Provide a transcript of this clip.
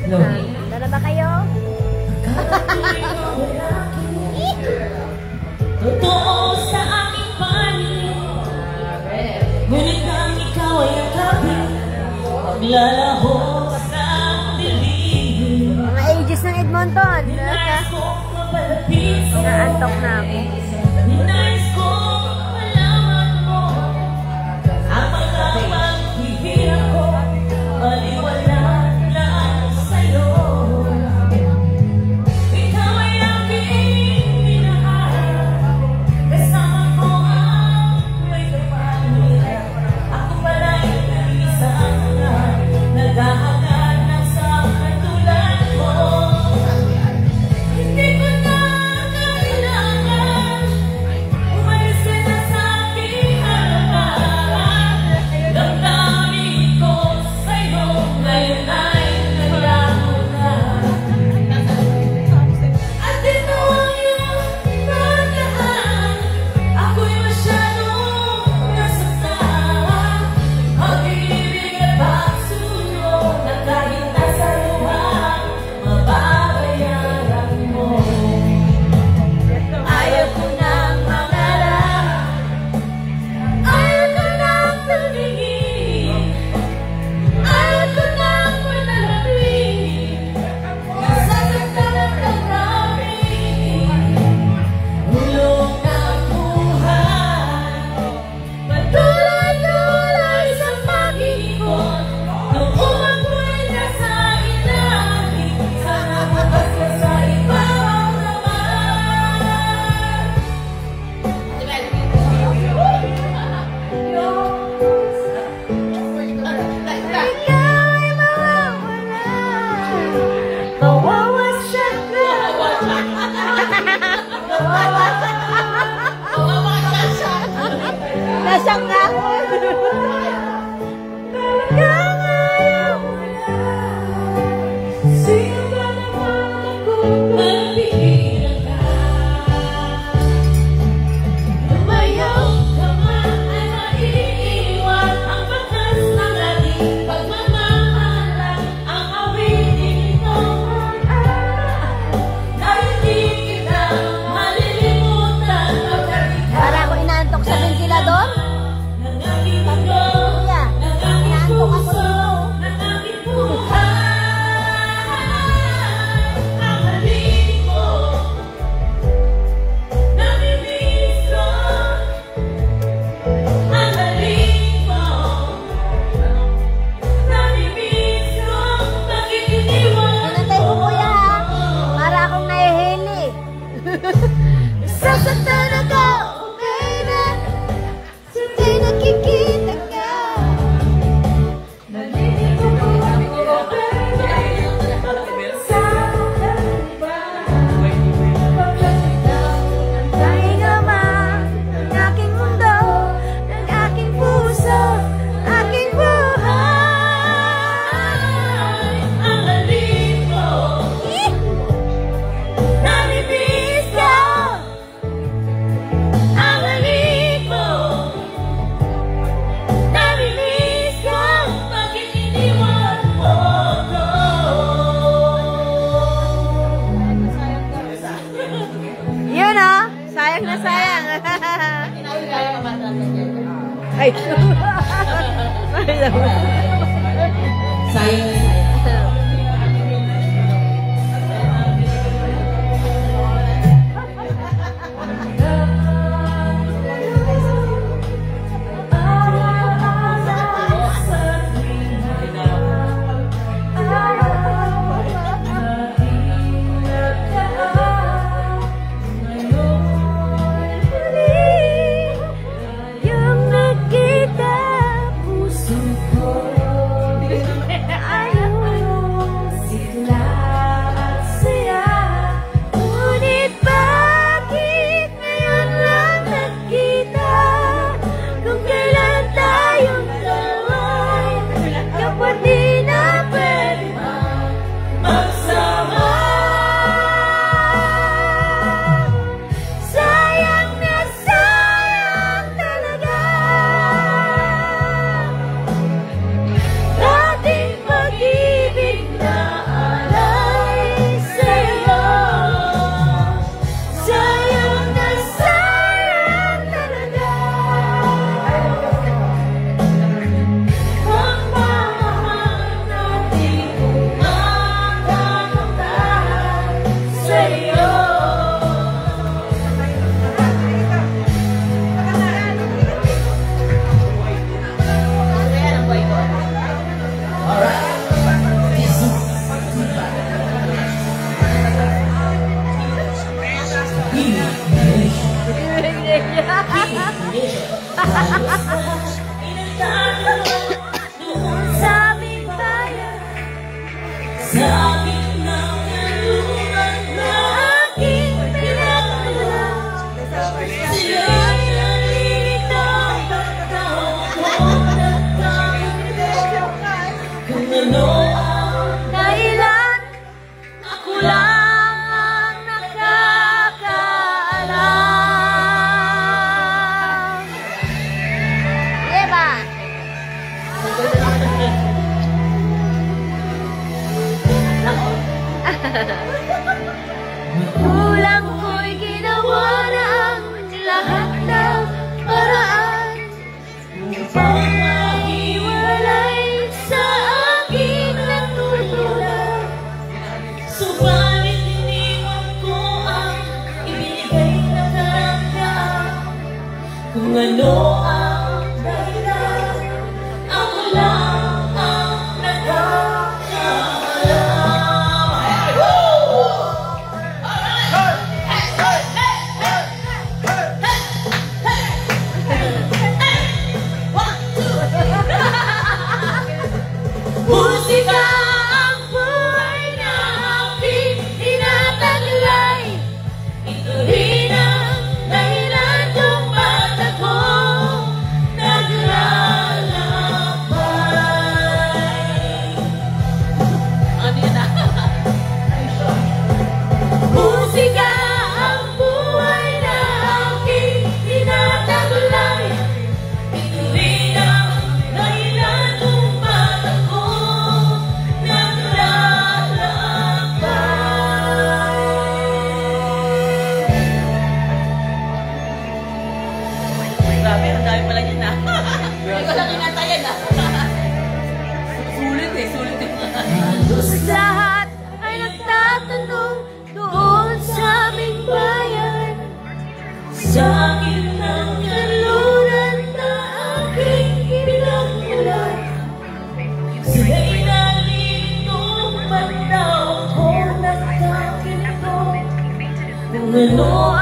Dala ba kayo? Totoo sa aking panig, ngunit nang ikaw ay akapin, maglalaho sa dilim. Mga ages ng Edmonton. Nais kong mapalapit sa'yo. Naantok na ako. Nais kong malaman mo ang mga paghihirap ko, maliwanag lang sa'yo. Ikaw ay aking minahal, kasama ko ang may kapalit. Ako pala'y isang naghahanap ng sa katulad mo. Hindi ko na kailangan umalis ka na sa aking harapan. Damdamin ko sa'yo ngayon ay naglaho na. At ito ang iyong pagkaan, ako'y masyadong nasaktan. Pag-ibig at pagsunod na kahit nasa luha, mababayaran mo. Ayaw ko nang mangarap, ayaw ko nang tumingin, ayaw ko nang manalangin. Nasasaktan ang damdamin, hulog ng buhay, patuloy-tuloy sa pag-ikot. Noong ako'y nasa ilalim, sana bukas ka sa ibabaw naman. Ikaw ay mawawala. Mawawasak na. Nasak na ako. Talagang ayaw mo na. Sino ba naman ako magpigilan ka? Lumayaw ka man ay maiiwan ang batas ng ating pagmamahalan. Ang awitin ito na hindi kita malilimutan. Para ako inaantok sa ventilador. Ng aking mundo, Kuya, ng aking inaantok ako puso, dito. ng aking buhay. Ang halin mo, namimiss ko. Ang halin mo, namimiss ko. Bakit iniwan Pinatay ko kuya ha. Para akong nahihili. Sasaktan ako. Okay na. Hindi nakikita ka. nalilito ko Dahil naman ang aking mundo, ang aking puso, aking buhay. ang halin mo, Namimiss ka. ang halin mo, namimiss ko. Bakit iniwan mo ko? Yun o. Sayang na sayang. Ay. Sayang. Yung nakita puso ko. Sa gitna ng lugar na aking pinagmulan, sila'y nalilito, pagkao ko nagkakilala. Kung ano ang dahilan, ako lang ang nakakaalam. Diba? Kulang ko'y ginawa na ang lahat ng paraan upang mahiwalay sa aking natutulad. Subalit iniwan ko ang ibinigay na karangyaan. Kung ano ang dahilan, ako lang ang nakakaalam. Musika ang buhay na aking tinataglay. Ito rin ang dahilan kung ba't ako naglalakbay. Ano yun ah? Musika ang buhay na aking tinataglay. Ito rin ang dahilan kung ba't ako grabe, ang dami pala yun na. Hindi ko lang kinatayan na. Sulit eh. Halos lahat ay nagtatanong doon sa aming bayan. Sa akin ng kalunan na aking pinagmulan. Sila'y nalilito, ba't daw ako nagkakilito? Kung ano